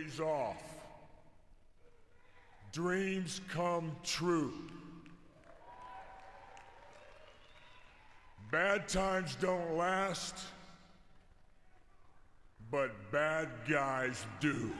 days off. Dreams come true. Bad times don't last, but bad guys do.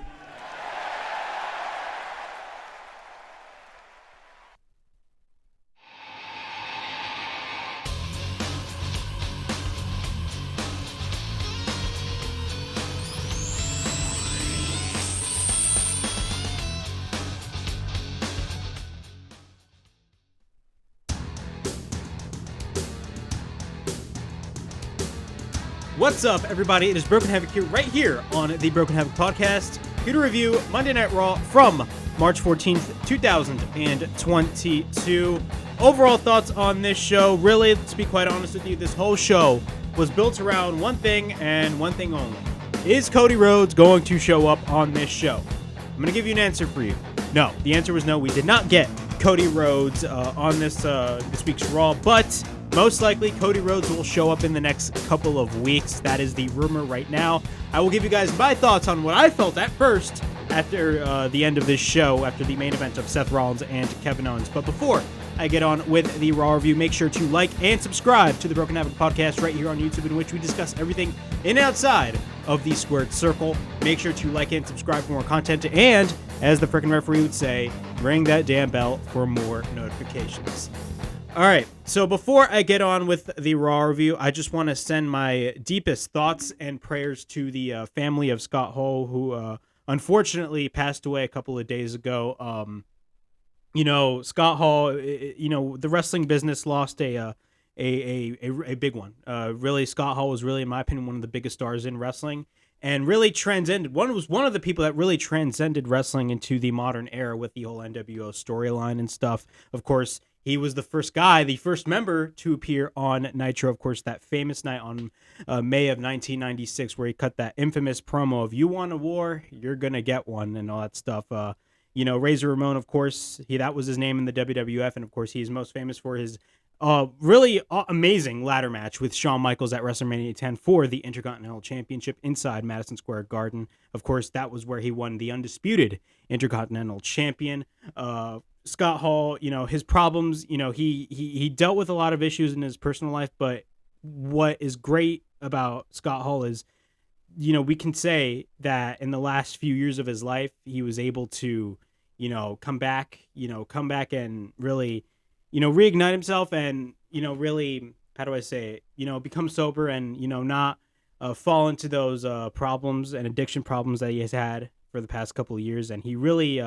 What's up, everybody? It is Broken Havoc here, right here on the Broken Havoc podcast, here to review Monday Night Raw from March 14th, 2022. Overall thoughts on this show, really, to be quite honest with you, this whole show was built around one thing and one thing only. Is Cody Rhodes going to show up on this show? I'm going to give you an answer for you. No, the answer was no. We did not get Cody Rhodes on this week's Raw, but most likely, Cody Rhodes will show up in the next couple of weeks. That is the rumor right now. I will give you guys my thoughts on what I felt at first after the end of this show, after the main event of Seth Rollins and Kevin Owens. But before I get on with the Raw review, make sure to like and subscribe to the Broken Havoc podcast right here on YouTube, in which we discuss everything in and outside of the squared circle. Make sure to like and subscribe for more content, and, as the frickin' referee would say, ring that damn bell for more notifications. All right, so before I get on with the Raw review, I just want to send my deepest thoughts and prayers to the family of Scott Hall, who unfortunately passed away a couple of days ago. Scott Hall, the wrestling business lost a big one. Really, Scott Hall was really, in my opinion, one of the biggest stars in wrestling, and really transcended. One of the people that really transcended wrestling into the modern era with the whole NWO storyline and stuff. Of course, he was the first member to appear on Nitro, of course, that famous night on May of 1996, where he cut that infamous promo of "You want a war, you're gonna get one," and all that stuff. Razor Ramon, of course, that was his name in the WWF, and of course, he's most famous for his really amazing ladder match with Shawn Michaels at WrestleMania 10 for the Intercontinental Championship inside Madison Square Garden. Of course, that was where he won the undisputed Intercontinental Champion. Scott Hall, his problems, he dealt with a lot of issues in his personal life, but what is great about Scott Hall is, we can say that in the last few years of his life, he was able to, come back and really, reignite himself and, really, how do I say it, become sober and, not fall into those problems and addiction problems that he has had for the past couple of years. And he really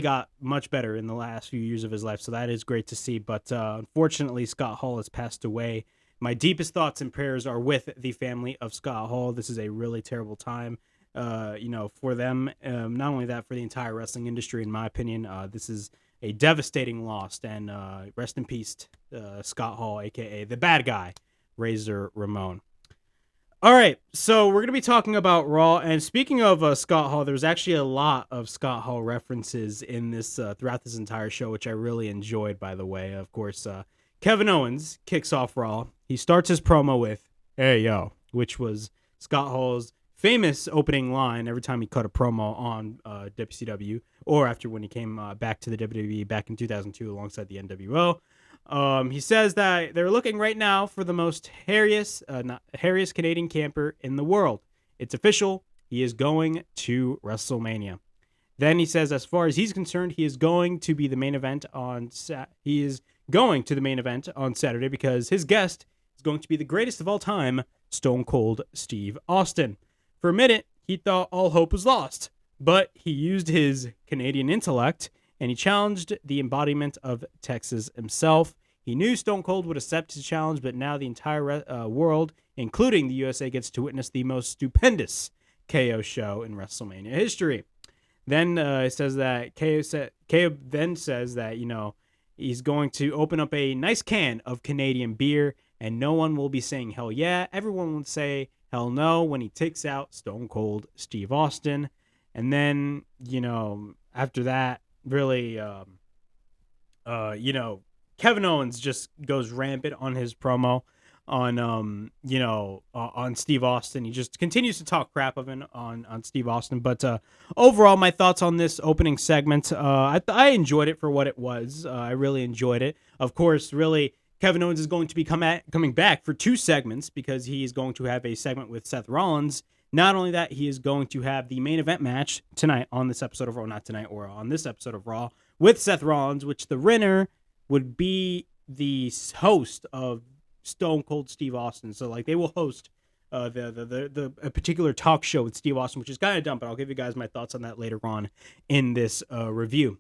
got much better in the last few years of his life, so that is great to see. But unfortunately, Scott Hall has passed away. My deepest thoughts and prayers are with the family of Scott Hall. This is a really terrible time, for them. Not only that, for the entire wrestling industry, in my opinion. This is a devastating loss, and rest in peace, Scott Hall, a.k.a. the bad guy, Razor Ramon. All right, so we're going to be talking about Raw, and speaking of Scott Hall, there's actually a lot of Scott Hall references in this throughout this entire show, which I really enjoyed, by the way. Of course, Kevin Owens kicks off Raw. He starts his promo with, "Hey, yo," which was Scott Hall's famous opening line every time he cut a promo on WCW, or after when he came back to the WWE back in 2002 alongside the NWO. He says that they're looking right now for the most hairiest Canadian camper in the world. It's official. He is going to WrestleMania. Then he says, as far as he's concerned, he is going to be the main event on Saturday because his guest is going to be the greatest of all time, Stone Cold Steve Austin. For a minute, he thought all hope was lost, but he used his Canadian intellect and he challenged the embodiment of Texas himself. He knew Stone Cold would accept his challenge, but now the entire world, including the USA, gets to witness the most stupendous KO show in WrestleMania history. Then it says that KO then says that, he's going to open up a nice can of Canadian beer, and no one will be saying hell yeah. Everyone will say hell no when he takes out Stone Cold Steve Austin. And then, after that, really, Kevin Owens just goes rampant on his promo. on Steve Austin. He just continues to talk crap of him on Steve Austin. But overall, my thoughts on this opening segment, I enjoyed it for what it was. I really enjoyed it. Of course, really, Kevin Owens is going to be coming back for 2 segments because he is going to have a segment with Seth Rollins. Not only that, he is going to have the main event match tonight on this episode of Raw, not tonight, or on this episode of Raw with Seth Rollins, which the winner would be the host of Stone Cold Steve Austin. So like they will host a particular talk show with Steve Austin, which is kind of dumb, but I'll give you guys my thoughts on that later on in this review.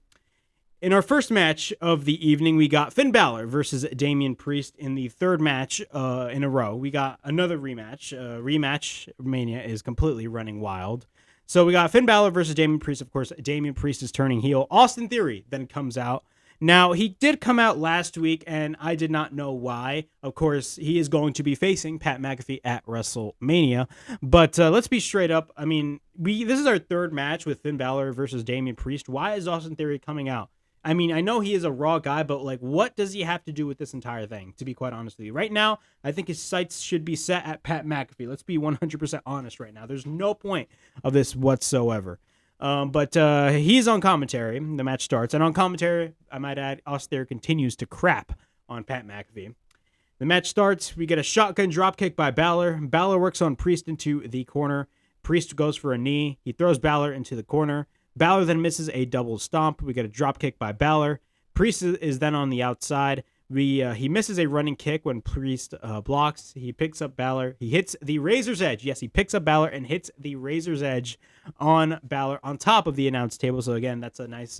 In our first match of the evening, we got Finn Balor versus Damien Priest in the 3rd match in a row. We got another rematch. Rematch Mania is completely running wild. So we got Finn Balor versus Damien Priest. Of course, Damien Priest is turning heel. Austin Theory then comes out. Now, he did come out last week, and I did not know why. Of course, he is going to be facing Pat McAfee at WrestleMania. But let's be straight up. I mean, this is our 3rd match with Finn Balor versus Damien Priest. Why is Austin Theory coming out? I mean, I know he is a Raw guy, but like, what does he have to do with this entire thing, to be quite honest with you? Right now, I think his sights should be set at Pat McAfee. Let's be 100% honest right now. There's no point of this whatsoever. But he's on commentary. The match starts. And on commentary, I might add, Austin Theory continues to crap on Pat McAfee. The match starts. We get a shotgun dropkick by Balor. Balor works on Priest into the corner. Priest goes for a knee. He throws Balor into the corner. Balor then misses a double stomp. We get a drop kick by Balor. Priest is then on the outside. He misses a running kick when Priest blocks. He picks up Balor. He hits the Razor's Edge. Yes, he picks up Balor and hits the Razor's Edge on Balor on top of the announce table. So again, that's a nice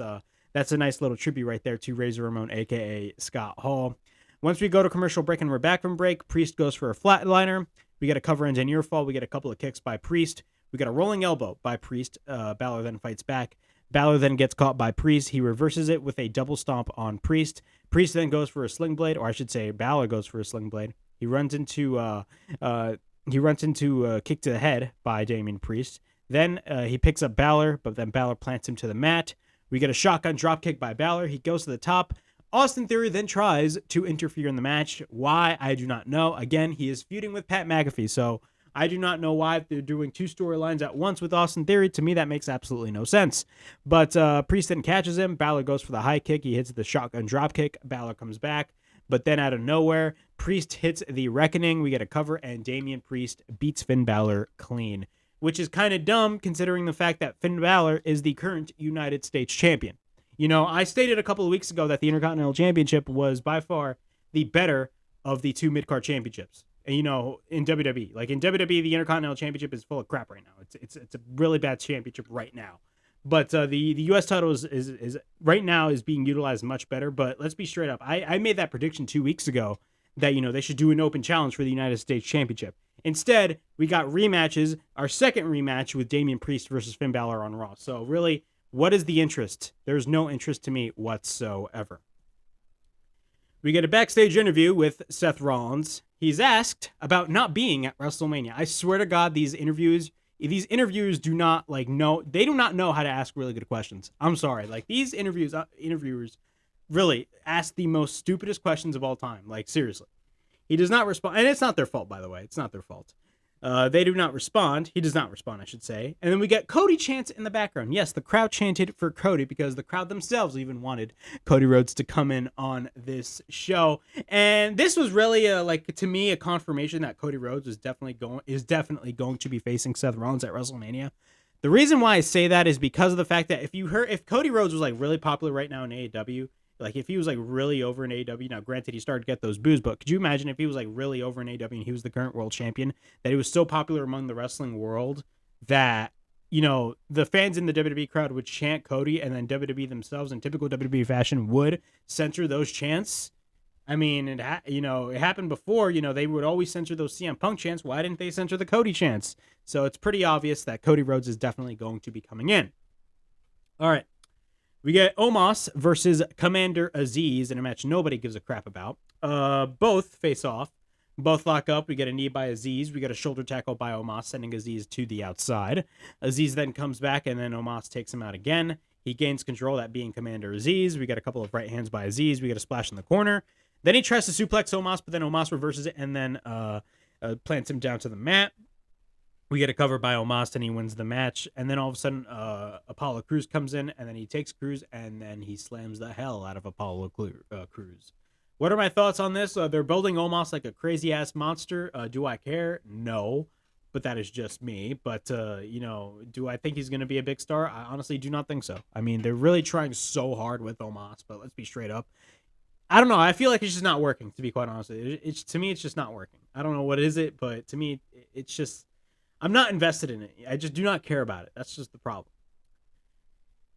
little tribute right there to Razor Ramon, aka Scott Hall. Once we go to commercial break and we're back from break, Priest goes for a flatliner. We get a cover and a near fall. We get a couple of kicks by Priest. We got a rolling elbow by Priest. Balor then fights back. Balor then gets caught by Priest. He reverses it with a double stomp on Priest. Priest then goes for a sling blade, or I should say Balor goes for a sling blade. He runs into a kick to the head by Damien Priest. Then he picks up Balor, but then Balor plants him to the mat. We get a shotgun dropkick by Balor. He goes to the top. Austin Theory then tries to interfere in the match. Why? I do not know. Again, he is feuding with Pat McAfee, so I do not know why they're doing 2 storylines at once with Austin Theory. To me, that makes absolutely no sense. But Priest then catches him. Balor goes for the high kick. He hits the shotgun dropkick. Balor comes back. But then out of nowhere, Priest hits the Reckoning. We get a cover, and Damien Priest beats Finn Balor clean, which is kind of dumb considering the fact that Finn Balor is the current United States champion. You know, I stated a couple of weeks ago that the Intercontinental Championship was by far the better of the 2 mid-card championships. You know, in WWE, like in WWE, the Intercontinental Championship is full of crap right now. It's a really bad championship right now. But the U.S. title is right now is being utilized much better. But let's be straight up. I made that prediction 2 weeks ago that, you know, they should do an open challenge for the United States Championship. Instead, we got rematches. Our second rematch with Damien Priest versus Finn Balor on Raw. So really, what is the interest? There's no interest to me whatsoever. We get a backstage interview with Seth Rollins. He's asked about not being at WrestleMania. I swear to God, these interviewers do not they do not know how to ask really good questions. I'm sorry. Like these interviewers really ask the most stupidest questions of all time. Like seriously. He does not respond. And it's not their fault, by the way. It's not their fault. They do not respond. He does not respond, I should say. And then we get Cody chants in the background. Yes, the crowd chanted for Cody because the crowd themselves even wanted Cody Rhodes to come in on this show. And this was really to me a confirmation that Cody Rhodes is definitely going to be facing Seth Rollins at WrestleMania. The reason why I say that is because of the fact that if Cody Rhodes was like really popular right now in AEW, like if he was like really over in AEW, now granted he started to get those boos, but could you imagine if he was like really over in AEW and he was the current world champion, that he was so popular among the wrestling world that, you know, the fans in the WWE crowd would chant Cody and then WWE themselves in typical WWE fashion would censor those chants? I mean, it happened before, you know, they would always censor those CM Punk chants. Why didn't they censor the Cody chants? So it's pretty obvious that Cody Rhodes is definitely going to be coming in. All right. We get Omos versus Commander Aziz in a match nobody gives a crap about. Both face off. Both lock up. We get a knee by Aziz. We get a shoulder tackle by Omos, sending Aziz to the outside. Aziz then comes back, and then Omos takes him out again. He gains control, that being Commander Aziz. We get a couple of right hands by Aziz. We get a splash in the corner. Then he tries to suplex Omos, but then Omos reverses it and then plants him down to the mat. We get a cover by Omos, and he wins the match. And then all of a sudden, Apollo Crews comes in, and then he takes Crews, and then he slams the hell out of Apollo Crews. What are my thoughts on this? They're building Omos like a crazy-ass monster. Do I care? No. But that is just me. But, do I think he's going to be a big star? I honestly do not think so. I mean, they're really trying so hard with Omos, but let's be straight up. I don't know. I feel like it's just not working, to be quite honest. To me, it's just not working. I don't know what is it, but to me, it's just... I'm not invested in it. I just do not care about it. That's just the problem.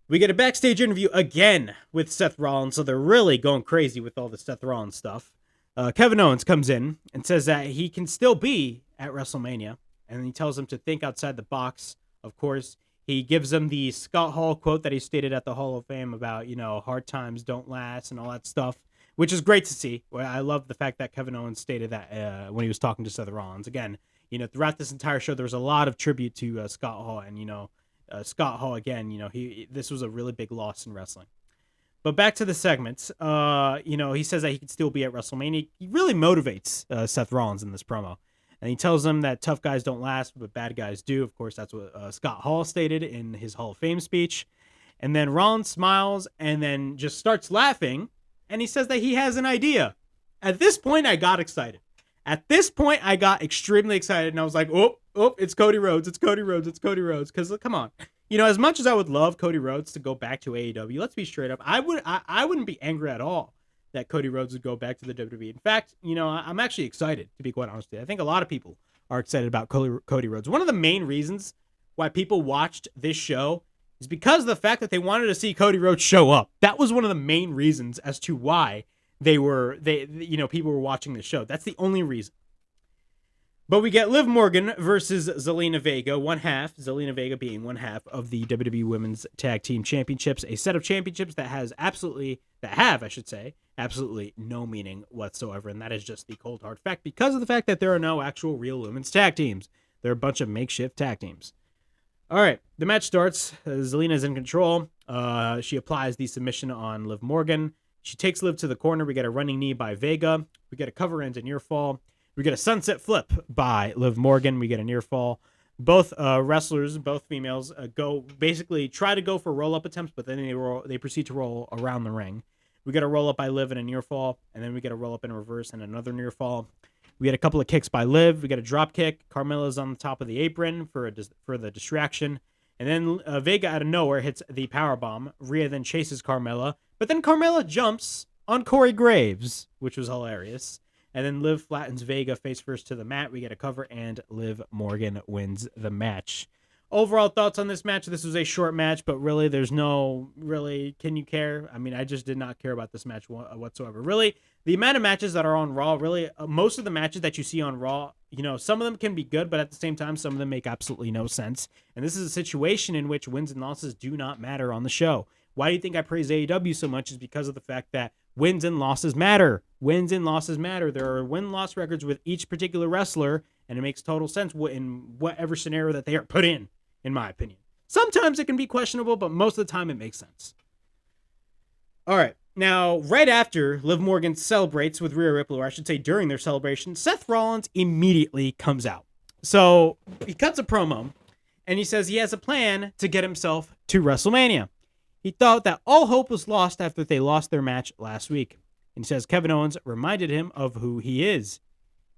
We get a backstage interview again with Seth Rollins, so they're really going crazy with all the Seth Rollins stuff. Kevin Owens comes in and says that he can still be at WrestleMania, and he tells him to think outside the box. Of course, he gives him the Scott Hall quote that he stated at the Hall of Fame about, hard times don't last and all that stuff, which is great to see. I love the fact that Kevin Owens stated that when he was talking to Seth Rollins. Again, throughout this entire show, there was a lot of tribute to Scott Hall, and Scott Hall again. This was a really big loss in wrestling. But back to the segments. He says that he could still be at WrestleMania. He really motivates Seth Rollins in this promo, and he tells him that tough guys don't last, but bad guys do. Of course, that's what Scott Hall stated in his Hall of Fame speech. And then Rollins smiles and then just starts laughing, and he says that he has an idea. At this point, I got excited. At this point, I got extremely excited, and I was like, oh, it's Cody Rhodes. It's Cody Rhodes. It's Cody Rhodes. Because, come on. As much as I would love Cody Rhodes to go back to AEW, let's be straight up, I wouldn't be angry at all that Cody Rhodes would go back to the WWE. In fact, I'm actually excited, to be quite honest with you. I think a lot of people are excited about Cody Rhodes. One of the main reasons why people watched this show is because of the fact that they wanted to see Cody Rhodes show up. That was one of the main reasons as to why people were watching the show. That's the only reason. But we get Liv Morgan versus Zelina Vega, one half, Zelina Vega being one half of the WWE Women's Tag Team Championships, a set of championships that have absolutely no meaning whatsoever, and that is just the cold hard fact because of the fact that there are no actual real women's tag teams. They're a bunch of makeshift tag teams. All right, the match starts. Zelina is in control. She applies the submission on Liv Morgan. She takes Liv to the corner. We get a running knee by Vega. We get a cover end and near fall. We get a sunset flip by Liv Morgan. We get a near fall. Both wrestlers, both females, try to go for roll-up attempts, but then they proceed to roll around the ring. We get a roll-up by Liv and a near fall, and then we get a roll-up in reverse and another near fall. We get a couple of kicks by Liv. We get a drop kick. Carmella's on the top of the apron for the distraction. And then Vega out of nowhere hits the powerbomb. Rhea then chases Carmella. But then Carmella jumps on Corey Graves, which was hilarious. And then Liv flattens Vega face first to the mat. We get a cover, and Liv Morgan wins the match. Overall thoughts on this match? This was a short match, but really, can you care? I mean, I just did not care about this match whatsoever. Really, the amount of matches that are on Raw, really, most of the matches that you see on Raw, some of them can be good, but at the same time, some of them make absolutely no sense. And this is a situation in which wins and losses do not matter on the show. Why do you think I praise AEW so much? Is because of the fact that wins and losses matter. Wins and losses matter. There are win-loss records with each particular wrestler, and it makes total sense in whatever scenario that they are put in my opinion. Sometimes it can be questionable, but most of the time it makes sense. All right. Now, right after Liv Morgan celebrates with Rhea Ripley, or I should say during their celebration, Seth Rollins immediately comes out. So he cuts a promo, and he says he has a plan to get himself to WrestleMania. He thought that all hope was lost after they lost their match last week. And he says Kevin Owens reminded him of who he is.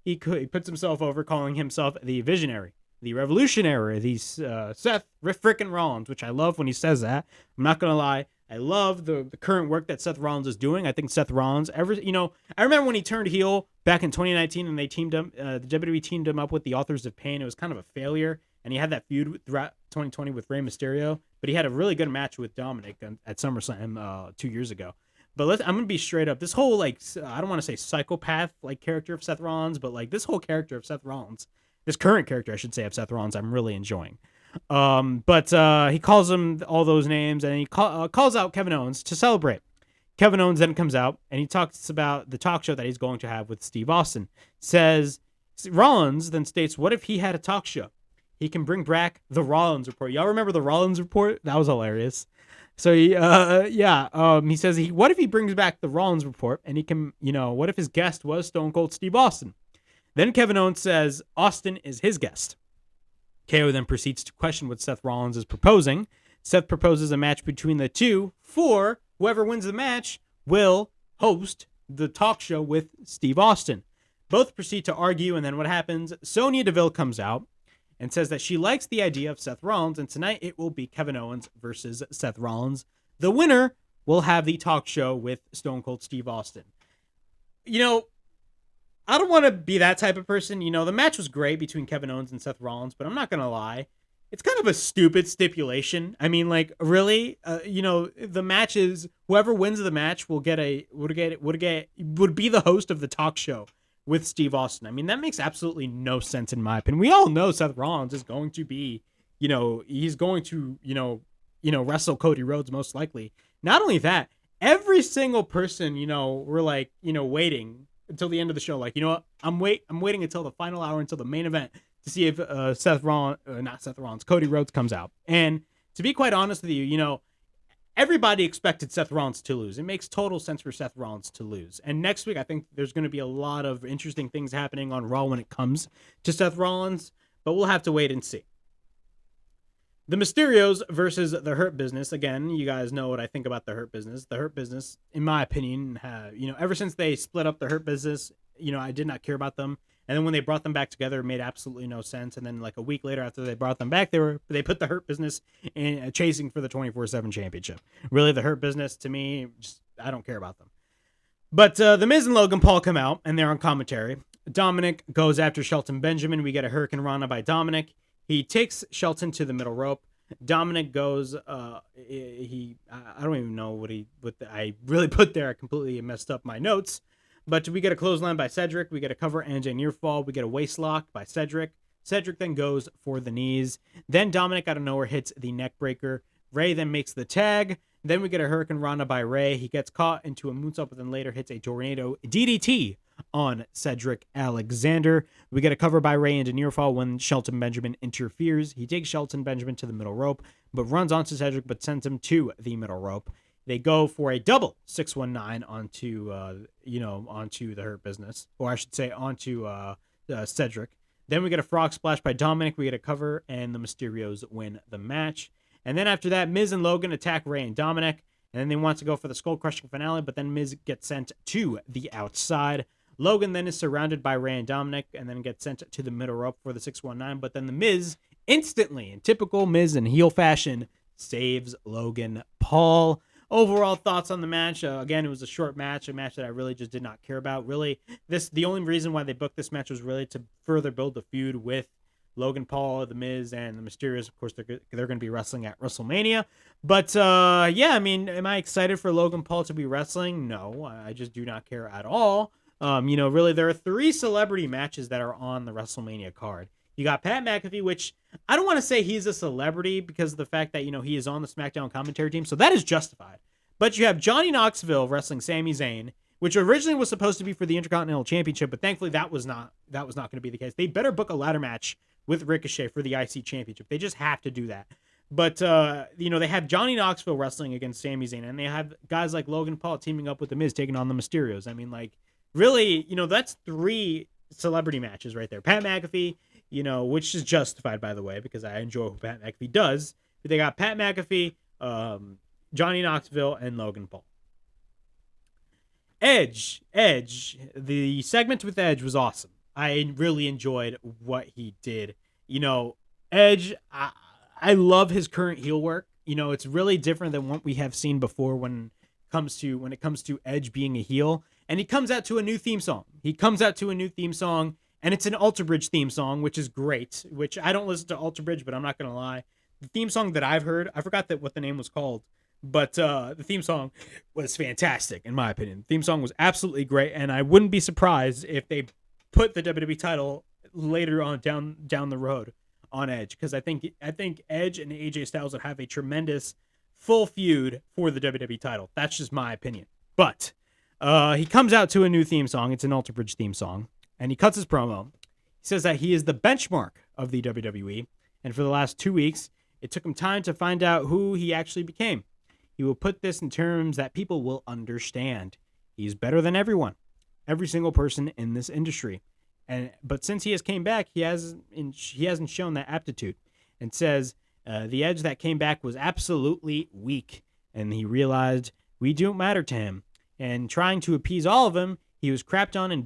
He puts himself over, calling himself the Visionary, the Revolutionary, the Seth frickin' Rollins, which I love when he says that. I'm not going to lie. I love the current work that Seth Rollins is doing. I think Seth Rollins, I remember when he turned heel back in 2019 and they teamed him, the WWE teamed him up with the Authors of Pain. It was kind of a failure. And he had that feud throughout 2020 with Rey Mysterio. But he had a really good match with Dominic at SummerSlam 2 years ago. But I'm going to be straight up. This whole, I don't want to say psychopath, character of Seth Rollins, but, this whole character of Seth Rollins, this current character, I should say, of Seth Rollins, I'm really enjoying. But he calls him all those names, and he calls out Kevin Owens to celebrate. Kevin Owens then comes out, and he talks about the talk show that he's going to have with Steve Austin. Rollins then states, what if he had a talk show? He can bring back the Rollins Report. Y'all remember the Rollins Report? That was hilarious. So he says what if he brings back the Rollins report and he can, what if his guest was Stone Cold Steve Austin? Then Kevin Owens says Austin is his guest. KO then proceeds to question what Seth Rollins is proposing. Seth proposes a match between the two for whoever wins the match will host the talk show with Steve Austin. Both proceed to argue, and then what happens? Sonya Deville comes out and says that she likes the idea of Seth Rollins, and tonight it will be Kevin Owens versus Seth Rollins. The winner will have the talk show with Stone Cold Steve Austin. I don't want to be that type of person. The match was great between Kevin Owens and Seth Rollins, but I'm not going to lie. It's kind of a stupid stipulation. I mean, like, really, the match is whoever wins the match would be the host of the talk show with Steve Austin. I mean, that makes absolutely no sense in my opinion. We all know Seth Rollins is going to be, he's going to, wrestle Cody Rhodes most likely. Not only that, every single person, we're like, waiting until the end of the show. Like, what? I'm waiting until the final hour, until the main event to see if Cody Rhodes comes out. And to be quite honest with you, everybody expected Seth Rollins to lose. It makes total sense for Seth Rollins to lose. And next week, I think there's going to be a lot of interesting things happening on Raw when it comes to Seth Rollins, but we'll have to wait and see. The Mysterios versus the Hurt Business. Again, you guys know what I think about the Hurt Business. The Hurt Business, in my opinion, ever since they split up the Hurt Business, I did not care about them. And then when they brought them back together, it made absolutely no sense. And then like a week later, after they brought them back, they put the Hurt Business in chasing for the 24/7 championship. Really, the Hurt Business, to me, I don't care about them. But The Miz and Logan Paul come out, and they're on commentary. Dominic goes after Shelton Benjamin. We get a Hurricane Rana by Dominic. He takes Shelton to the middle rope. Dominic goes, I don't even know what I really put there. I completely messed up my notes. But we get a clothesline by Cedric. We get a cover and a near fall. We get a waist lock by Cedric. Cedric then goes for the knees. Then Dominic out of nowhere hits the neck breaker. Ray then makes the tag. Then we get a Hurricane Rana by Ray. He gets caught into a moonsault, but then later hits a tornado DDT on Cedric Alexander. We get a cover by Ray into near fall when Shelton Benjamin interferes. He takes Shelton Benjamin to the middle rope, but runs onto Cedric, but sends him to the middle rope. They go for a double 619 onto the Hurt Business, or I should say onto Cedric. Then we get a frog splash by Dominic. We get a cover, and the Mysterios win the match. And then after that, Miz and Logan attack Ray and Dominic, and then they want to go for the skull-crushing finale, but then Miz gets sent to the outside. Logan then is surrounded by Ray and Dominic, and then gets sent to the middle rope for the 619, but then the Miz instantly, in typical Miz and heel fashion, saves Logan Paul. Overall thoughts on the match. Again, it was a short match, a match that I really just did not care about. Really, the only reason why they booked this match was really to further build the feud with Logan Paul, The Miz, and the Mysterios. Of course, they're going to be wrestling at WrestleMania. But, I mean, am I excited for Logan Paul to be wrestling? No, I just do not care at all. Really, there are 3 celebrity matches that are on the WrestleMania card. You got Pat McAfee, which I don't want to say he's a celebrity because of the fact that, he is on the SmackDown commentary team, so that is justified. But you have Johnny Knoxville wrestling Sami Zayn, which originally was supposed to be for the Intercontinental Championship, but thankfully that was not going to be the case. They better book a ladder match with Ricochet for the IC Championship. They just have to do that. But, they have Johnny Knoxville wrestling against Sami Zayn, and they have guys like Logan Paul teaming up with The Miz, taking on the Mysterios. I mean, like, really, that's 3 celebrity matches right there. Pat McAfee, which is justified, by the way, because I enjoy what Pat McAfee does. But they got Pat McAfee, Johnny Knoxville, and Logan Paul. Edge, the segment with Edge was awesome. I really enjoyed what he did. Edge, I love his current heel work. It's really different than what we have seen before when it comes to Edge being a heel. And he comes out to a new theme song. And it's an Alter Bridge theme song, which is great, which I don't listen to Alter Bridge, but I'm not going to lie. The theme song that I've heard, I forgot what the name was called, but the theme song was fantastic, in my opinion. The theme song was absolutely great, and I wouldn't be surprised if they put the WWE title later on down the road on Edge, because I think Edge and AJ Styles would have a tremendous full feud for the WWE title. That's just my opinion. But he comes out to a new theme song. It's an Alter Bridge theme song. And he cuts his promo. He says that he is the benchmark of the WWE. And for the last 2 weeks, it took him time to find out who he actually became. He will put this in terms that people will understand. He's better than everyone, every single person in this industry. But since he has came back, he hasn't shown that aptitude, and says the Edge that came back was absolutely weak, and he realized we don't matter to him. And trying to appease all of them, he was crapped on and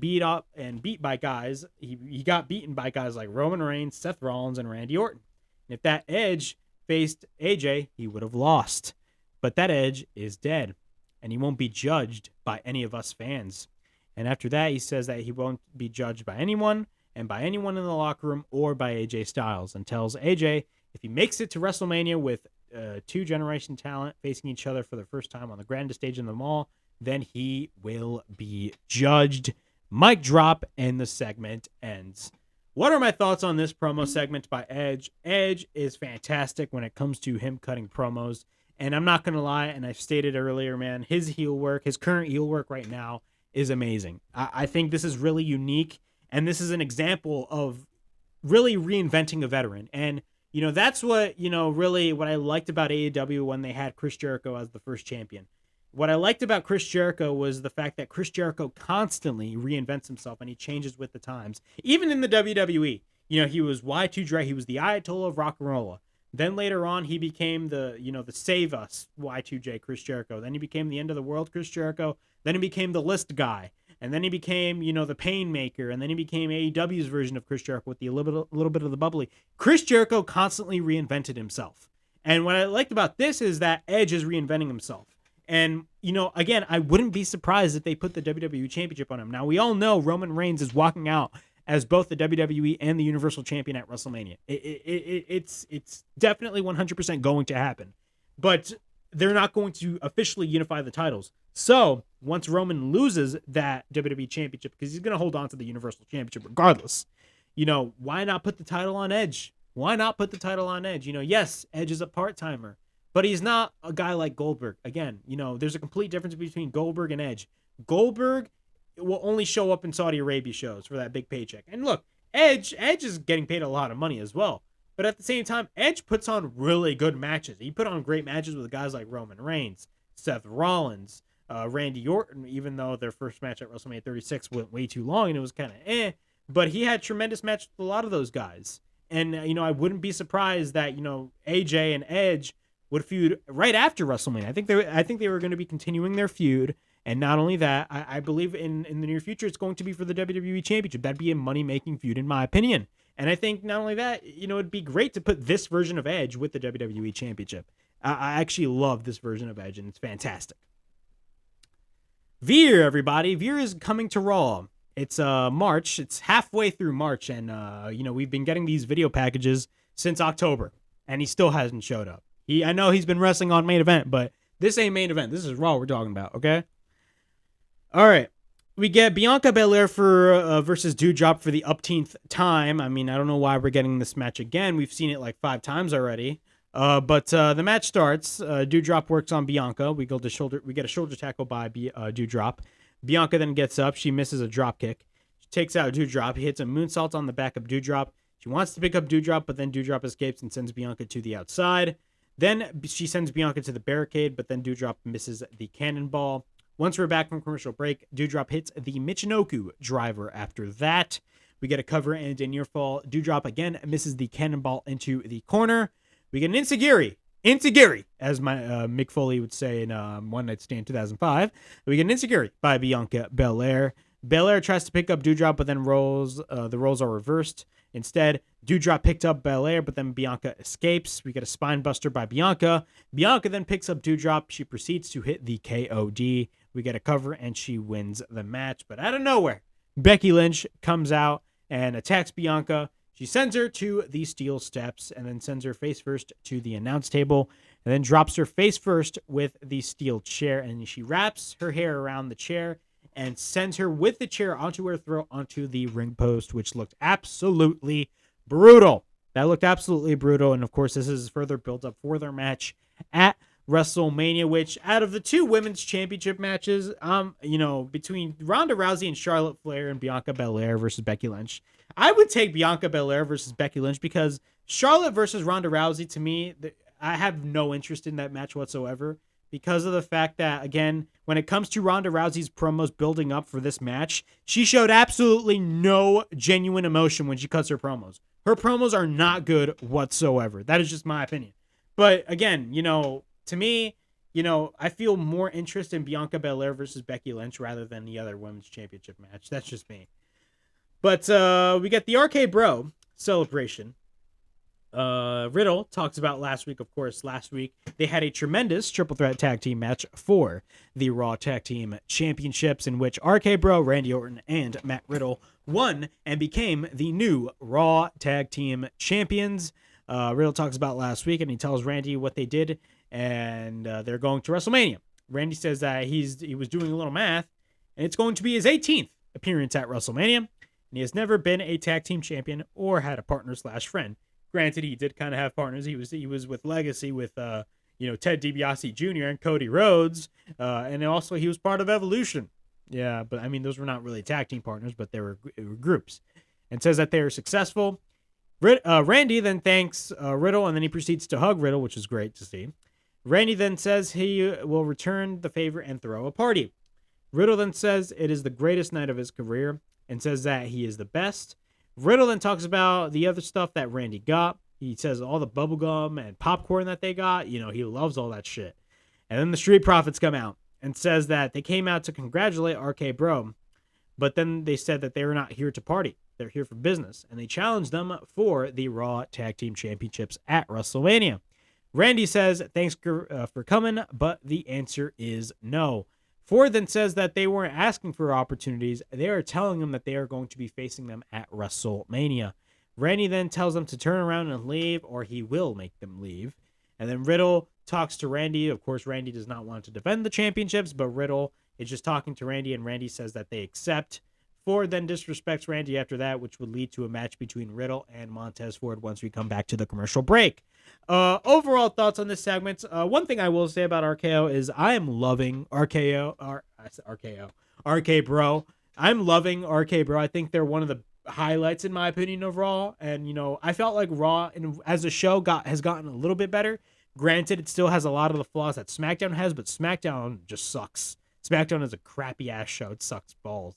beat by guys. He got beaten by guys like Roman Reigns, Seth Rollins, and Randy Orton. And if that Edge faced AJ, he would have lost. But that Edge is dead, and he won't be judged by any of us fans. And after that, he says that he won't be judged by anyone, and by anyone in the locker room or by AJ Styles, and tells AJ if he makes it to WrestleMania with two generation talent facing each other for the first time on the grandest stage in them all, then he will be judged. Mic drop, and the segment ends. What are my thoughts on this promo segment by Edge? Edge is fantastic when it comes to him cutting promos. And I'm not going to lie, and I've stated earlier, man, his heel work, his current heel work right now is amazing. I think this is really unique, and this is an example of really reinventing a veteran. And, that's what, really what I liked about AEW when they had Chris Jericho as the first champion. What I liked about Chris Jericho was the fact that Chris Jericho constantly reinvents himself and he changes with the times. Even in the WWE, he was Y2 Dre, he was the Ayatollah of rock and roll. Then later on, he became the Save Us Y2J Chris Jericho. Then he became the End of the World Chris Jericho. Then he became the List Guy. And then he became, the Pain Maker. And then he became AEW's version of Chris Jericho with the little bit of the bubbly. Chris Jericho constantly reinvented himself. And what I liked about this is that Edge is reinventing himself. And, again, I wouldn't be surprised if they put the WWE Championship on him. Now, we all know Roman Reigns is walking out as both the WWE and the Universal Champion at WrestleMania. It's definitely 100% going to happen. But they're not going to officially unify the titles. So, once Roman loses that WWE Championship, because he's going to hold on to the Universal Championship regardless, why not put the title on Edge? Why not put the title on Edge? Yes, Edge is a part-timer. But he's not a guy like Goldberg. Again, there's a complete difference between Goldberg and Edge. Goldberg will only show up in Saudi Arabia shows for that big paycheck. And look, Edge is getting paid a lot of money as well. But at the same time, Edge puts on really good matches. He put on great matches with guys like Roman Reigns, Seth Rollins, Randy Orton, even though their first match at WrestleMania 36 went way too long and it was kind of But he had tremendous matches with a lot of those guys. And, I wouldn't be surprised that, AJ and Edge would feud right after WrestleMania. I think they were going to be continuing their feud. And not only that, I believe in the near future, it's going to be for the WWE Championship. That'd be a money-making feud, in my opinion. And I think not only that, it'd be great to put this version of Edge with the WWE Championship. I actually love this version of Edge, and it's fantastic. Veer, everybody. Veer is coming to Raw. It's March. It's halfway through March, and, we've been getting these video packages since October, and he still hasn't showed up. I know he's been wrestling on Main Event, but this ain't Main Event. This is Raw we're talking about, okay? All right. We get Bianca Belair versus Doudrop for the upteenth time. I mean, I don't know why we're getting this match again. We've seen it like 5 times already. But the match starts. Doudrop works on Bianca. We get a shoulder tackle by Doudrop. Bianca then gets up. She misses a drop kick. She takes out Doudrop. He hits a moonsault on the back of Doudrop. She wants to pick up Doudrop, but then Doudrop escapes and sends Bianca to the outside. Then she sends Bianca to the barricade, but then Doudrop misses the cannonball. Once we're back from commercial break, Doudrop hits the Michinoku driver. After that, we get a cover and a near fall. Doudrop again misses the cannonball into the corner. We get an Insigiri, as my Mick Foley would say in One Night Stand 2005. We get an Insigiri by Bianca Belair. Belair tries to pick up Doudrop, but then the roles are reversed. Instead, Doudrop picked up Belair, but then Bianca escapes. We get a spine buster by Bianca. Bianca then picks up Doudrop. She proceeds to hit the KOD. We get a cover, and she wins the match. But out of nowhere, Becky Lynch comes out and attacks Bianca. She sends her to the steel steps and then sends her face first to the announce table and then drops her face first with the steel chair. And she wraps her hair around the chair and sends her with the chair onto her throat onto the ring post, which looked absolutely brutal. That looked absolutely brutal. And of course, this is further built up for their match at WrestleMania, which out of the 2 women's championship matches, between Ronda Rousey and Charlotte Flair and Bianca Belair versus Becky Lynch, I would take Bianca Belair versus Becky Lynch because Charlotte versus Ronda Rousey, to me, I have no interest in that match whatsoever. because of the fact that, again, when it comes to Ronda Rousey's promos building up for this match, she showed absolutely no genuine emotion when she cuts her promos. Her promos are not good whatsoever. That is just my opinion. But again, to me, I feel more interest in Bianca Belair versus Becky Lynch rather than the other women's championship match. That's just me. But we get the RK Bro celebration. Riddle talks about last week. Of course, last week they had a tremendous triple threat tag team match for the Raw Tag Team Championships, in which RK Bro, Randy Orton, and Matt Riddle won and became the new Raw Tag Team Champions. Riddle talks about last week, and he tells Randy what they did, and they're going to WrestleMania. Randy says that he was doing a little math, and it's going to be his 18th appearance at WrestleMania, and he has never been a tag team champion or had a partner/friend. Granted, he did kind of have partners. He was with Legacy with Ted DiBiase Jr. and Cody Rhodes, and also he was part of Evolution. Yeah, but I mean those were not really tag team partners, but they were groups. And says that they are successful. Randy then thanks Riddle, and then he proceeds to hug Riddle, which is great to see. Randy then says he will return the favor and throw a party. Riddle then says it is the greatest night of his career and says that he is the best. Riddle then talks about the other stuff that Randy got. He says all the bubblegum and popcorn that they got. He loves all that shit. And then the Street Profits come out and says that they came out to congratulate RK Bro, but then they said that they were not here to party. They're here for business. And they challenged them for the Raw Tag Team Championships at WrestleMania. Randy says, thanks for coming, but the answer is no. Ford then says that they weren't asking for opportunities. They are telling them that they are going to be facing them at WrestleMania. Randy then tells them to turn around and leave, or he will make them leave. And then Riddle talks to Randy. Of course, Randy does not want to defend the championships, but Riddle is just talking to Randy, and Randy says that they accept. Ford then disrespects Randy after that, which would lead to a match between Riddle and Montez Ford once we come back to the commercial break. Overall thoughts on this segment. One thing I will say about RKO is I am loving RK Bro. I'm loving RK Bro. I think they're one of the highlights in my opinion of Raw. And, I felt like Raw as a show has gotten a little bit better. Granted, it still has a lot of the flaws that SmackDown has, but SmackDown just sucks. SmackDown is a crappy ass show. It sucks balls.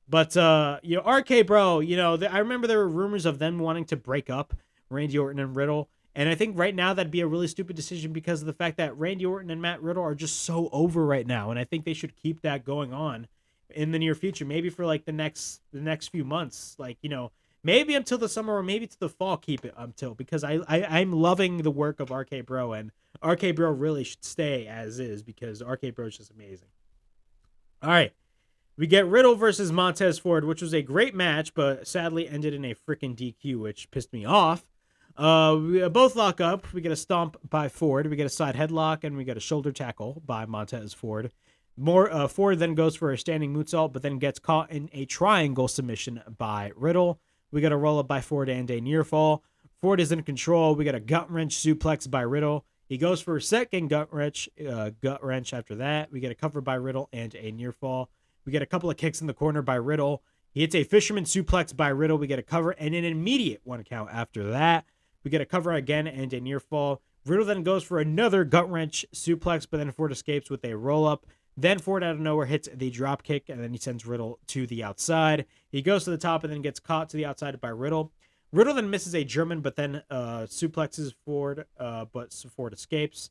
But, RK Bro, I remember there were rumors of them wanting to break up Randy Orton and Riddle. And I think right now that'd be a really stupid decision because of the fact that Randy Orton and Matt Riddle are just so over right now. And I think they should keep that going on in the near future, maybe for like the next few months, maybe until the summer or maybe to the fall, keep it until, because I'm loving the work of RK Bro, and RK Bro really should stay as is because RK Bro is just amazing. All right. We get Riddle versus Montez Ford, which was a great match, but sadly ended in a freaking DQ, which pissed me off. We both lock up. We get a stomp by Ford. We get a side headlock, and we get a shoulder tackle by Montez Ford. Ford then goes for a standing moonsault, but then gets caught in a triangle submission by Riddle. We get a roll-up by Ford and a near fall. Ford is in control. We get a gut wrench suplex by Riddle. He goes for a second gut wrench after that. We get a cover by Riddle and a near fall. We get a couple of kicks in the corner by Riddle. He hits a fisherman suplex by Riddle. We get a cover and an immediate 1 count after that. We get a cover again and a near fall. Riddle then goes for another gut wrench suplex, but then Ford escapes with a roll up. Then Ford out of nowhere hits the drop kick, and then he sends Riddle to the outside. He goes to the top and then gets caught to the outside by Riddle. Riddle then misses a German, but then suplexes Ford, but Ford escapes.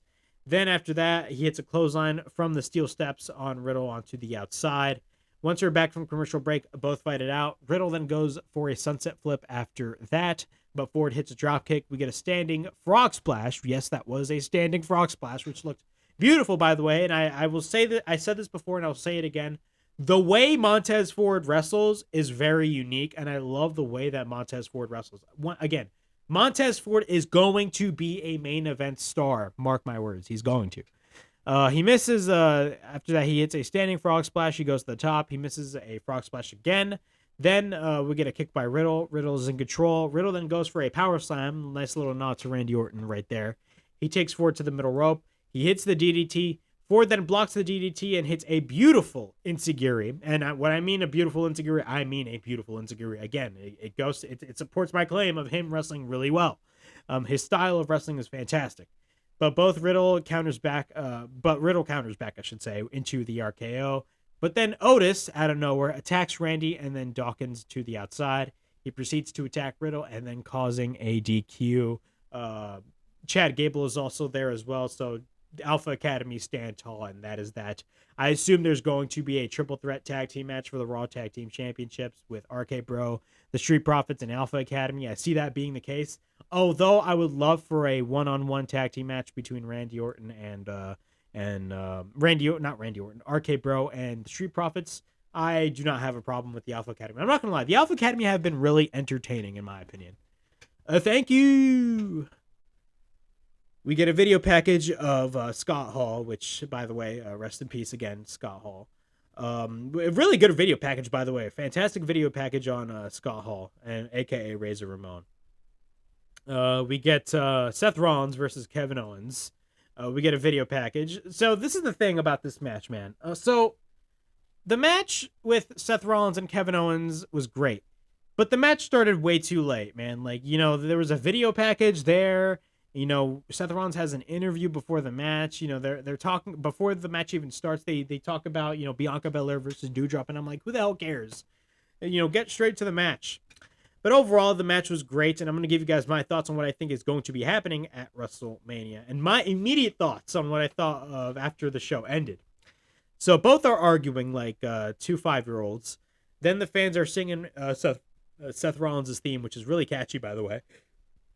Then after that, he hits a clothesline from the steel steps on Riddle onto the outside. Once we're back from commercial break, both fight it out. Riddle then goes for a sunset flip after that, but Ford hits a drop kick. We get a standing frog splash. Yes, that was a standing frog splash, which looked beautiful, by the way. And I will say that I said this before, and I'll say it again. The way Montez Ford wrestles is very unique, and I love the way that Montez Ford wrestles. Again, Montez Ford is going to be a main event star. Mark my words, he's going to. He misses, after that he hits a standing frog splash. He goes to the top. He misses a frog splash again. Then we get a kick by Riddle. Riddle is in control. Riddle then goes for a power slam. Nice little nod to Randy Orton right there. He takes Ford to the middle rope. He hits the DDT. Ford then blocks the DDT and hits a beautiful enziguri. And when I mean a beautiful enziguri, I mean a beautiful enziguri. Again, it supports my claim of him wrestling really well. His style of wrestling is fantastic. But Riddle counters back, I should say, into the RKO. But then Otis, out of nowhere, attacks Randy and then Dawkins to the outside. He proceeds to attack Riddle and then causing a DQ. Chad Gable is also there as well. So Alpha Academy stand tall, and that is that. I assume there's going to be a triple threat tag team match for the Raw Tag Team Championships with RK Bro, the Street Profits, and Alpha Academy. I see that being the case. Although I would love for a one-on-one tag team match between Randy Orton and RK Bro and the Street Profits. I do not have a problem with the Alpha Academy. I'm not gonna lie, the Alpha Academy have been really entertaining in my opinion. Thank you. We get a video package of Scott Hall, which, by the way, rest in peace again, Scott Hall. A really good video package, by the way. Fantastic video package on Scott Hall, and aka Razor Ramon. We get Seth Rollins versus Kevin Owens. We get a video package. So this is the thing about this match, man. So the match with Seth Rollins and Kevin Owens was great, but the match started way too late, man. Like, there was a video package there. Seth Rollins has an interview before the match. They're talking before the match even starts. They talk about, Bianca Belair versus Doudrop, and I'm like, who the hell cares? Get straight to the match. But overall, the match was great, and I'm going to give you guys my thoughts on what I think is going to be happening at WrestleMania, and my immediate thoughts on what I thought of after the show ended. So both are arguing like 2 5-year-olds. Then the fans are singing Seth Rollins' theme, which is really catchy, by the way.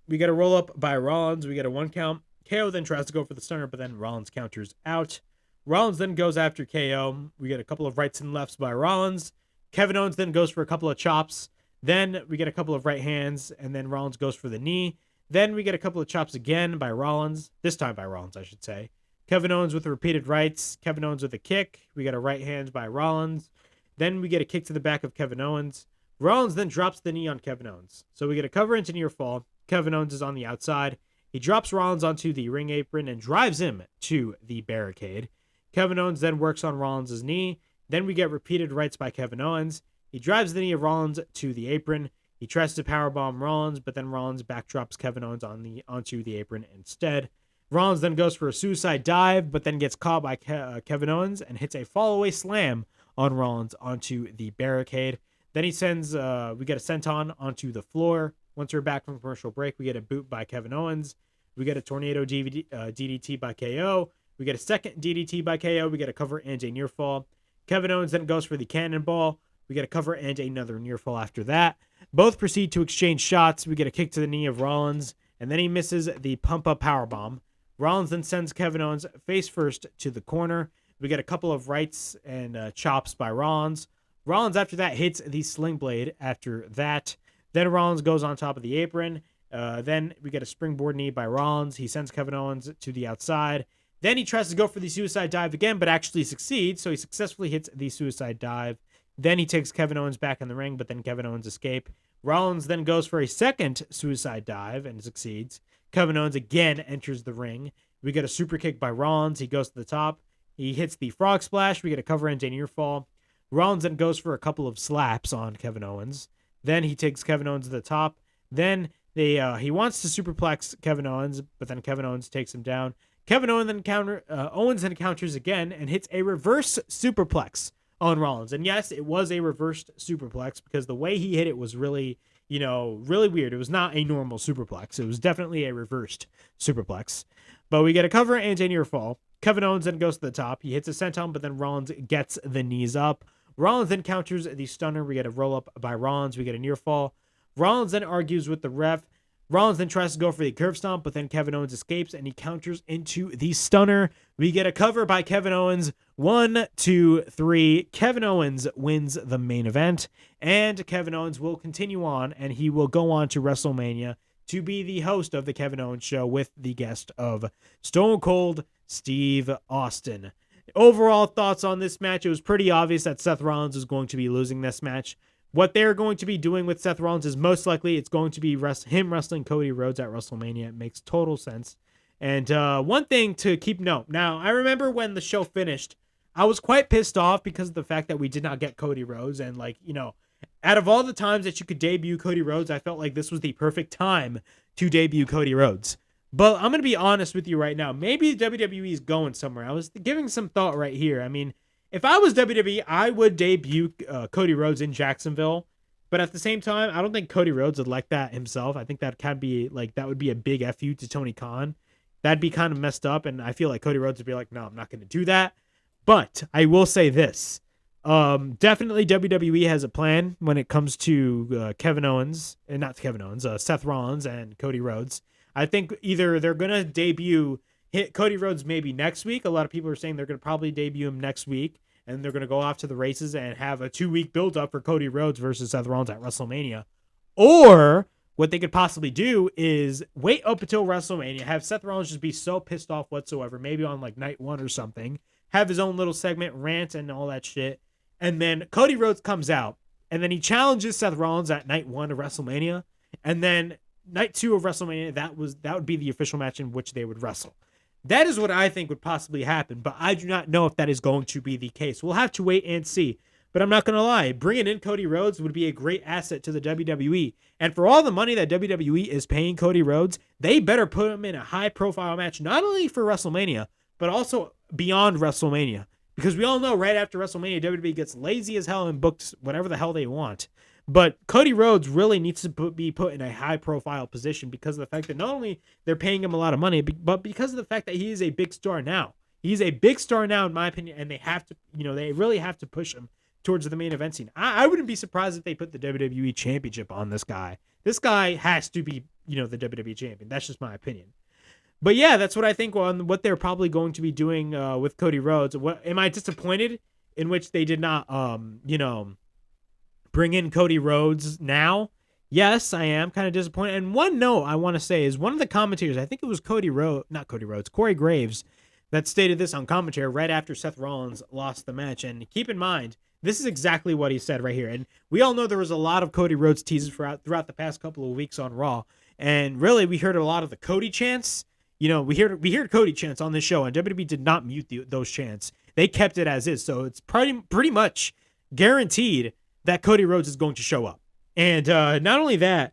We get a roll-up by Rollins. We get a 1 count. KO then tries to go for the stunner, but then Rollins counters out. Rollins then goes after KO. We get a couple of rights and lefts by Rollins. Kevin Owens then goes for a couple of chops. Then we get a couple of right hands, and then Rollins goes for the knee. Then we get a couple of chops again by Rollins. This time by Rollins, I should say. Kevin Owens with the repeated rights. Kevin Owens with a kick. We get a right hand by Rollins. Then we get a kick to the back of Kevin Owens. Rollins then drops the knee on Kevin Owens. So we get a cover into near fall. Kevin Owens is on the outside. He drops Rollins onto the ring apron and drives him to the barricade. Kevin Owens then works on Rollins' knee. Then we get repeated rights by Kevin Owens. He drives the knee of Rollins to the apron. He tries to powerbomb Rollins, but then Rollins backdrops Kevin Owens onto the apron instead. Rollins then goes for a suicide dive, but then gets caught by Kevin Owens and hits a fallaway slam on Rollins onto the barricade. Then he sends, we get a senton onto the floor. Once we're back from commercial break, we get a boot by Kevin Owens. We get a tornado DDT by KO. We get a second DDT by KO. We get a cover and a near fall. Kevin Owens then goes for the cannonball. We get a cover and another near fall after that. Both proceed to exchange shots. We get a kick to the knee of Rollins, and then he misses the pump-up powerbomb. Rollins then sends Kevin Owens face first to the corner. We get a couple of rights and chops by Rollins. Rollins after that hits the sling blade after that. Then Rollins goes on top of the apron. Then we get a springboard knee by Rollins. He sends Kevin Owens to the outside. Then he tries to go for the suicide dive again, but actually succeeds. So he successfully hits the suicide dive. Then he takes Kevin Owens back in the ring, but then Kevin Owens escapes. Rollins then goes for a second suicide dive and succeeds. Kevin Owens again enters the ring. We get a super kick by Rollins. He goes to the top. He hits the frog splash. We get a cover and a near fall. Rollins then goes for a couple of slaps on Kevin Owens. Then he takes Kevin Owens to the top. Then he wants to superplex Kevin Owens, but then Kevin Owens takes him down. Owens then counters again and hits a reverse superplex on Rollins. And yes, it was a reversed superplex because the way he hit it was really, really weird. It was not a normal superplex. It was definitely a reversed superplex. But we get a cover and a near fall. Kevin Owens then goes to the top. He hits a senton, but then Rollins gets the knees up. Rollins then counters the stunner. We get a roll-up by Rollins. We get a near fall. Rollins then argues with the ref. Rollins then tries to go for the curb stomp, but then Kevin Owens escapes, and he counters into the stunner. We get a cover by Kevin Owens. 1, 2, 3. Kevin Owens wins the main event, and Kevin Owens will continue on, and he will go on to WrestleMania to be the host of the Kevin Owens Show with the guest of Stone Cold Steve Austin. Overall thoughts on this match, it was pretty obvious that Seth Rollins is going to be losing this match. What they're going to be doing with Seth Rollins is most likely it's going to be him wrestling Cody Rhodes at WrestleMania. It makes total sense. And one thing to keep note. Now, I remember when the show finished, I was quite pissed off because of the fact that we did not get Cody Rhodes. And out of all the times that you could debut Cody Rhodes, I felt like this was the perfect time to debut Cody Rhodes. But I'm going to be honest with you right now. Maybe WWE is going somewhere. I was giving some thought right here. I mean, if I was WWE, I would debut Cody Rhodes in Jacksonville. But at the same time, I don't think Cody Rhodes would like that himself. I think that that would be a big FU to Tony Khan. That'd be kind of messed up. And I feel like Cody Rhodes would be like, no, I'm not going to do that. But I will say this. Definitely WWE has a plan when it comes to Kevin Owens, and not Kevin Owens, Seth Rollins and Cody Rhodes. I think either they're going to hit Cody Rhodes maybe next week. A lot of people are saying they're going to probably debut him next week, and they're going to go off to the races and have a 2-week build-up for Cody Rhodes versus Seth Rollins at WrestleMania. Or what they could possibly do is wait up until WrestleMania, have Seth Rollins just be so pissed off whatsoever, maybe on like night 1 or something, have his own little segment, rant and all that shit, and then Cody Rhodes comes out, and then he challenges Seth Rollins at night 1 of WrestleMania, and then night 2 of WrestleMania, that would be the official match in which they would wrestle. That is what I think would possibly happen, but I do not know if that is going to be the case. We'll have to wait and see. But I'm not going to lie, bringing in Cody Rhodes would be a great asset to the WWE. And for all the money that WWE is paying Cody Rhodes, they better put him in a high-profile match, not only for WrestleMania, but also beyond WrestleMania. Because we all know right after WrestleMania, WWE gets lazy as hell and books whatever the hell they want. But Cody Rhodes really needs to be put in a high-profile position because of the fact that not only they're paying him a lot of money, but because of the fact that he is a big star now. He's a big star now, in my opinion, and they have to, they really have to push him towards the main event scene. I wouldn't be surprised if they put the WWE Championship on this guy. This guy has to be, the WWE Champion. That's just my opinion. But yeah, that's what I think on what they're probably going to be doing with Cody Rhodes. What am I disappointed in which they did not, bring in Cody Rhodes now? Yes, I am kind of disappointed. And one note I want to say is one of the commentators, I think it was Corey Graves, that stated this on commentary right after Seth Rollins lost the match. And keep in mind, this is exactly what he said right here. And we all know there was a lot of Cody Rhodes teases throughout the past couple of weeks on Raw. And really, we heard a lot of the Cody chants. We heard Cody chants on this show, and WWE did not mute those chants. They kept it as is. So it's pretty much guaranteed that Cody Rhodes is going to show up. And not only that,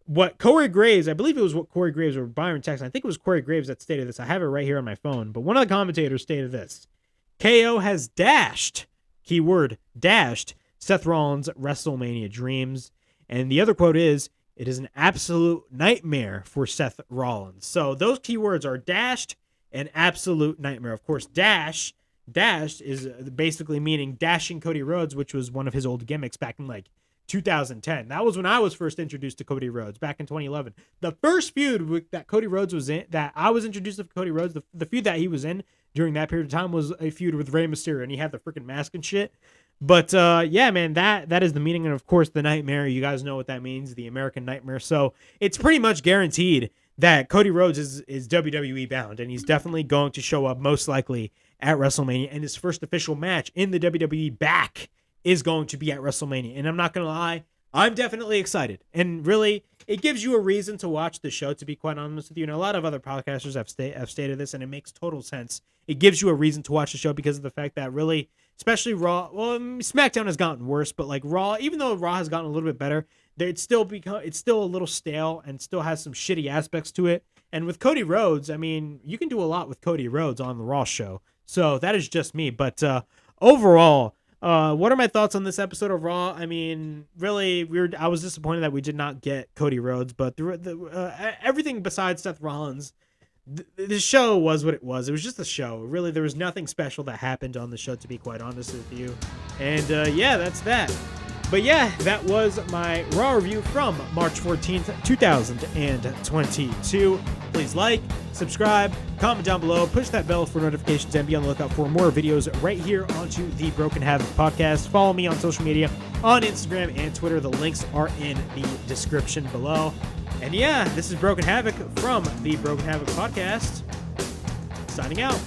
what Corey Graves, I believe it was what Corey Graves or Byron Texan, I think it was Corey Graves that stated this. I have it right here on my phone. But one of the commentators stated this. KO has dashed, keyword dashed, Seth Rollins' WrestleMania dreams. And the other quote is, it is an absolute nightmare for Seth Rollins. So those keywords are dashed and absolute nightmare. Of course, dashed is basically meaning dashing Cody Rhodes, which was one of his old gimmicks back in like 2010. That was when I was first introduced to Cody Rhodes back in 2011. The first feud that Cody Rhodes was in, that I was introduced to Cody Rhodes, the feud that he was in during that period of time was a feud with Rey Mysterio, and he had the freaking mask and shit. But yeah, man, that is the meaning. And of course, the nightmare, you guys know what that means, the American nightmare. So it's pretty much guaranteed that Cody Rhodes is WWE bound, and he's definitely going to show up most likely at WrestleMania, and his first official match in the WWE back is going to be at WrestleMania. And I'm not going to lie, I'm definitely excited. And really, it gives you a reason to watch the show, to be quite honest with you. And a lot of other podcasters have stated this, and it makes total sense. It gives you a reason to watch the show because of the fact that really, especially Raw, well, SmackDown has gotten worse, but like Raw, even though Raw has gotten a little bit better, it's still a little stale and still has some shitty aspects to it. And with Cody Rhodes, I mean, you can do a lot with Cody Rhodes on the Raw show. So that is just me. But overall, what are my thoughts on this episode of Raw? I mean, really, I was disappointed that we did not get Cody Rhodes, but everything besides Seth Rollins, the show was what it was. It was just a show. Really, there was nothing special that happened on the show, to be quite honest with you. And yeah, that's that. But yeah, that was my Raw review from March 14th, 2022. Please like, subscribe, comment down below, push that bell for notifications, and be on the lookout for more videos right here onto the Broken Havoc podcast. Follow me on social media on Instagram and Twitter. The links are in the description below. And yeah, this is Broken Havoc from the Broken Havoc podcast. Signing out.